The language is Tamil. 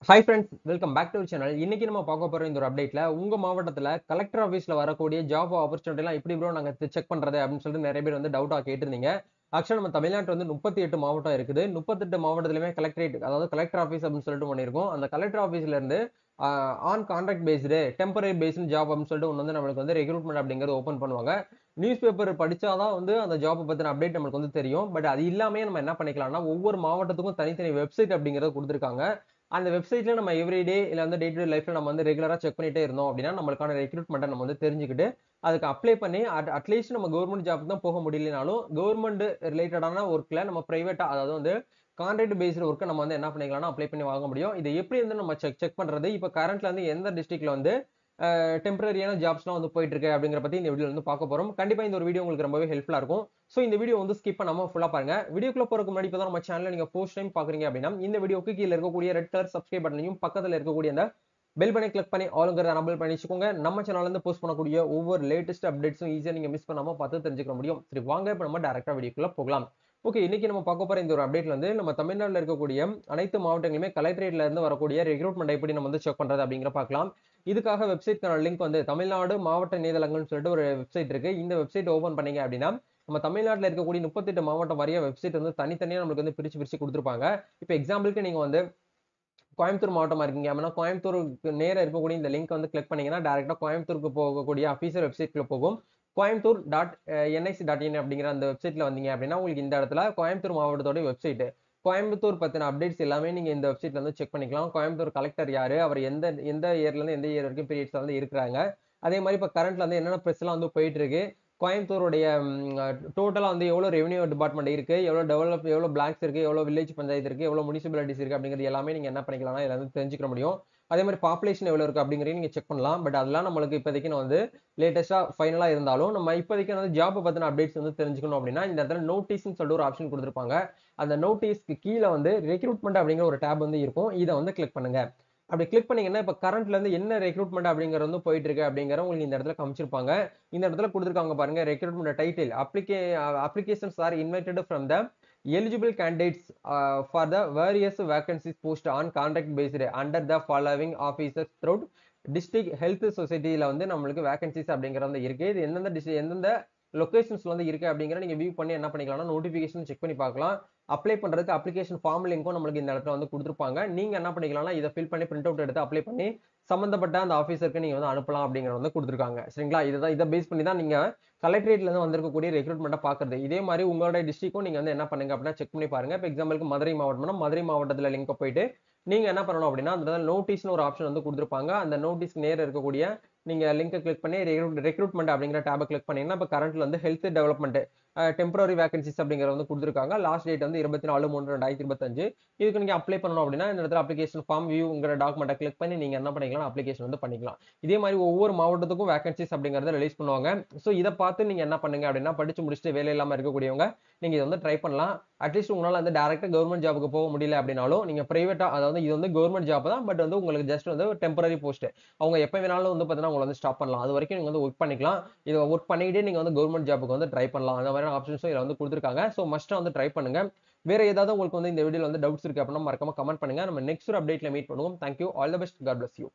Hi friends, welcome back to our channel. இன்னைக்கு நம்ம பார்க்க போற இந்த ஒரு அப்டேட்ல உங்க மாவட்டத்துல கலெக்டர் ஆஃபீஸ்ல வரக்கூடிய ஜாப் ஆப்பர்ச்சுனிட்டிலாம் எப்படி ப்ரோ நாங்க செக் பண்றது அப்படின்னு சொல்லிட்டு நிறைய பேர் வந்து டவுட்டா கேட்டிருந்தீங்க. ஆக்சுவலா நம்ம தமிழ்நாட்டுல வந்து 38 மாவட்டம் இருக்குது. 38 மாவட்டத்திலுமே கலெக்டரேட் அதாவது கலெக்டர் ஆஃபீஸ் அப்படின்னு சொல்லிட்டு பண்ணியிருக்கோம். அந்த கலெக்டர் ஆஃபீஸ்ல இருந்து on contract based temporary based job அப்படின்னு சொல்லிட்டு ஒன்று வந்து நம்மளுக்கு வந்து ரெக்ரூட்மெண்ட் அப்படிங்கிறது ஓப்பன் பண்ணுவாங்க. நியூஸ் பேப்பர் படிச்சாதான் வந்து அந்த ஜாப் பத்தின அப்டேட் நமக்கு வந்து தெரியும். பட் அது இல்லாம நம்ம என்ன பண்ணிக்கலாம்னா ஒவ்வொரு மாவட்டத்துக்கும் தனித்தனி வெப்சைட் அப்படிங்கறத கொடுத்துருக்காங்க. அந்த வெப்சைட்ல நம்ம எவ்ரிடே இல்ல வந்து டே டு டே லைஃப்ல நம்ம வந்து ரெகுலரா செக் பண்ணிட்டே இருந்தோம் அப்படின்னா நம்மளுக்கான ரெக்ரூட்மெண்ட்டை நம்ம வந்து தெரிஞ்சுக்கிட்டு அதுக்கு அப்ளை பண்ணி அட்லீஸ்ட் நம்ம கவர்மெண்ட் ஜாப் தான் போக முடியலனாலும் கவர்மெண்ட் ரிலேட்டடான ஒர்க்ல நம்ம பிரைவேட்டா அதாவது வந்து கான்ட்ராக்ட் பேஸ்டு ஒர்க்கை நம்ம வந்து என்ன பண்ணிக்கலாம்னா அப்ளை பண்ணி வாங்க முடியும். இது எப்படி வந்து நம்ம செக் பண்றது? இப்போ கரண்ட்ல வந்து எந்த டிஸ்ட்ரிக்ட்ல வந்து டெம்பரரியான ஜாப்ஸ்லாம் வந்து போயிட்டு இருக்கு அப்படிங்கிற பத்தி இந்த வீடியோல வந்து பார்க்க போறோம். கண்டிப்பா இந்த ஒரு வீடியோ உங்களுக்கு ரொம்பவே ஹெல்ப்ஃபுல்லா இருக்கும். சோ இந்த வீடியோ வந்து ஸ்கிப் பண்ணாம ஃபுல்லா பாருங்க. வீடியோக்குள்ள போறதுக்கு முன்னாடி இப்பதான் நம்ம சேனலை நீங்க ஃபர்ஸ்ட் டைம் பாக்குறீங்க அப்படின்னா இந்த வீடியோக்கு கீழ இருக்கக்கூடிய ரெட் கலர் சப்ஸ்கிரைப் பட்டனையும் பக்கத்துல இருக்கக்கூடிய அந்த பெல் பட்டனை கிளிக் பண்ணி ஆளுங்கிறத எனபிள் பண்ணி வச்சுக்கோங்க. நம்ம சேனல்ல இருந்து போஸ்ட் பண்ணக்கூடிய ஒவ்வொரு லேட்டஸ்ட் அப்டேட்ஸும் ஈஸியா நீங்க மிஸ் பண்ணாம பார்த்து தெரிஞ்சுக்க முடியும். சரி வாங்க இப்ப நம்ம டைரக்டா வீடியோக்குள்ள போகலாம். ஓகே, இன்னைக்கு நம்ம பார்க்க போற இந்த ஒரு அப்டேட்ல வந்து நம்ம தமிழ்நாட்டுல இருக்கக்கூடிய அனைத்து மாவட்டங்களுமே கலெக்டரேட்ல இருந்து வரக்கூடிய ரெக்ரூட்மெண்ட் எப்படி நம்ம வந்து செக் பண்றது அப்படிங்கிற பார்க்கலாம். இதுக்காக வெப்சைட்க்கான லிங்க் வந்து தமிழ்நாடு மாவட்ட இணையதளங்கள்னு சொல்லிட்டு ஒரு வெப்சைட் இருக்கு. இந்த வெப்சைட் ஓபன் பண்ணீங்க அப்படின்னா நம்ம தமிழ்நாட்டுல இருக்கக்கூடிய 38 மாவட்டம் வாரியா வெப்சைட் வந்து தனித்தனியா நம்மளுக்கு வந்து பிரிச்சு கொடுத்திருப்பாங்க. இப்போ எக்ஸாம்பிளுக்கு நீங்க வந்து கோயம்புத்தூர் மாவட்டமா இருக்கீங்க அப்படின்னா கோயம்புத்தூருக்கு நேரா இருக்கக்கூடிய இந்த லிங்க் வந்து கிளிக் பண்ணீங்கன்னா டைரக்டா கோயம்புத்தூருக்கு போகக்கூடிய அபிஷியல் வெப்சைட்ல போகும். Coimbatore dot NIC dot in அப்படிங்கிற அந்த வெப்சைட்ல வந்தீங்க அப்படின்னா உங்களுக்கு இந்த இடத்துல கோயம்புத்தூர் மாவட்டத்தோட வெப்சைட் கோயம்புத்தூர் பத்தின அப்டேட்ஸ் எல்லாமே நீங்க இந்த வெப்சைட்ல வந்து செக் பண்ணிக்கலாம். கோயம்புத்தூர் கலெக்டர் யாரு, அவர் எந்த எந்த இயர்ல இருந்து எந்த இயர் வரைக்கும் பீரியட்ஸ்ல வந்து இருக்கிறாங்க, அதே மாதிரி இப்ப கரண்ட்ல வந்து என்னென்ன பிரஸ் எல்லாம் வந்து போயிட்டு இருக்கு, கோயம்புத்தூருடைய டோட்டலா வந்து எவ்வளவு ரெவென்யூ டிபார்ட்மெண்ட் இருக்கு, எவ்வளவு பிளாக்ஸ் இருக்கு, எவ்வளவு வில்லேஜ் பஞ்சாயத்து இருக்கு, எவ்வளவு முனிசிபாலிட்டிஸ் இருக்கு அப்படிங்கிறது எல்லாமே நீங்க என்ன பண்ணிக்கலாம்னா இதுல வந்து தெரிஞ்சுக்க முடியும். அதே மாதிரி பாப்புலேஷன் எவ்வளவு இருக்கு அப்படிங்கறதையும் நீங்க செக் பண்ணலாம். பட் அதெல்லாம் நம்மளுக்கு இப்போதைக்கு நான் வந்து லேட்டஸ்டா ஃபைனலா இருந்தாலும் நம்ம இப்போதைக்கு வந்து ஜாப் பத்தின அப்டேட்ஸ் வந்து தெரிஞ்சுக்கணும் அப்படின்னா இந்த இடத்துல நோட்டீஸ்னு சொல்லிட்டு ஒரு ஆப்ஷன் கொடுத்திருப்பாங்க. அந்த நோட்டீஸ்க்கு கீழே வந்து ரெக்ரூட்மெண்ட் அப்படிங்கிற ஒரு டேப் வந்து இருக்கும். இதை வந்து கிளிக் பண்ணுங்க. அப்படி கிளிக் பண்ணீங்கன்னா இப்ப கரண்ட்ல இருந்து என்ன ரெக்ரூட்மெண்ட் அப்படிங்கிறது வந்து போயிட்டு இருக்கு அப்படிங்கிற உங்களுக்கு இந்த இடத்துல காமிச்சிருப்பாங்க. இந்த இடத்துல கொடுத்திருக்காங்க பாருங்க, recruitment title applications R invited from the eligible candidates for the various vacancies post on contract based under the following officers throughout district health society ல வந்து நம்மளுக்கு வேகன்சிஸ் அப்படிங்கிற வந்து இருக்கு. இது எந்தெந்த லொகேஷன்ஸ்ல வந்து இருக்கு அப்படிங்கிற நீங்க வியூ பண்ணி என்ன பண்ணிக்கலாம்னா நோட்டிபிகேஷன் செக் பண்ணி பார்க்கலாம். அப்ளை பண்றதுக்கு அப்ளிகேஷன் ஃபார்ம் லிங்க்கும் நம்மளுக்கு இந்த இடத்துல வந்து கொடுத்துருப்பாங்க. நீங்க என்ன பண்ணிக்கலாம்னா இதை ஃபில் பண்ணி பிரிண்ட் அவுட் எடுத்து அப்ளை பண்ணி சம்பந்தப்பட்ட அந்த ஆஃபீஸருக்கு நீங்க வந்து அனுப்பலாம் அப்படிங்கிற வந்து கொடுத்துருக்காங்க. சரிங்களா? இதை பேஸ் பண்ணி தான் நீங்க கலெக்டரேட்ல இருந்து வந்திருக்கக்கூடிய ரெக்ரூட்மெண்ட்டை பார்க்கறது. இதே மாதிரி உங்களோட டிஸ்ட்ரிக்டும் நீங்க வந்து என்ன பண்ணுங்க அப்படின்னா செக் பண்ணி பாருங்க. இப்போ எக்ஸாம்பிளுக்கு மதுரை மாவட்டம்னா மதுரை மாவட்டத்துல லிங்க் போயிட்டு நீங்க என்ன பண்ணணும் அப்படின்னா அந்த நோட்டீஸ்னு ஒரு ஆப்ஷன் வந்து கொடுத்துருப்பாங்க. அந்த நோட்டீஸ்க்கு நேர இருக்கக்கூடிய நீங்க லிங்கை கிளிக் பண்ணி ரெக்ரூட்மெண்ட் அப்படிங்கிற டேபை கிளிக் பண்ணீங்கன்னா இப்போ கரண்ட்ல வந்து ஹெல்த் டெவலப்மெண்ட் டெம்பரரி வேகன்சிஸ் அப்படிங்கிறது வந்து கொடுத்துருக்காங்க. லாஸ்ட் டேட் வந்து 24/3/2025. இதுக்கு நீங்க அப்ளை பண்ணணும் அப்படின்னா இந்த இடத்துல அப்ளிகேஷன் ஃபார்ம் வியூங்கிற டாக்குமெண்ட்டை கிளிக் பண்ணி நீங்க என்ன பண்ணிக்கலாம், அப்ளிகேஷன் வந்து பண்ணிக்கலாம். இதே மாதிரி ஒவ்வொரு மாவட்டத்துக்கும் வேகன்சிஸ் அப்படிங்கறத ரிலீஸ் பண்ணுவாங்க. ஸோ இதை பார்த்து நீங்க என்ன பண்ணுங்க அப்படின்னா படிச்சு முடிச்சுட்டு வேலை இல்லாம இருக்கக்கூடியவங்க நீங்க இதை வந்து ட்ரை பண்ணலாம். அட்லீஸ்ட் உங்களால வந்து டைரக்டா கவர்மெண்ட் ஜாபுக்கு போக முடியல அப்படின்னாலும் நீங்க பிரைவேட்டா அதாவது இது வந்து கவர்மெண்ட் ஜாப் தான், பட் வந்து உங்களுக்கு ஜஸ்ட் வந்து டெம்பரரி போஸ்ட். அவங்க எப்ப வேணாலும் வந்து பாத்தீங்கன்னா உங்களை வந்து ஸ்டாப் பண்ணலாம். அது வரைக்கும் நீங்க வந்து ஒர்க் பண்ணிக்கலாம். இதை ஒர்க் பண்ணிக்கிட்டே நீங்க வந்து கவர்மெண்ட் ஜாபுக்கு வந்து ட்ரை பண்ணலாம். அந்த மாதிரியான ஆப்ஷன்ஸும் இதுல வந்து கொடுத்துருக்காங்க. ஸோ மஸ்டா வந்து ட்ரை பண்ணுங்க. வேற ஏதாவது உங்களுக்கு வந்து இந்த வீடியோல வந்து டவுட்ஸ் இருக்கு அப்படின்னா மறக்காம கமெண்ட் பண்ணுங்க. நம்ம நெக்ஸ்ட் ஒரு அப்டேட்ல மீட் பண்ணுவோம். Thank you. All the best. God bless you.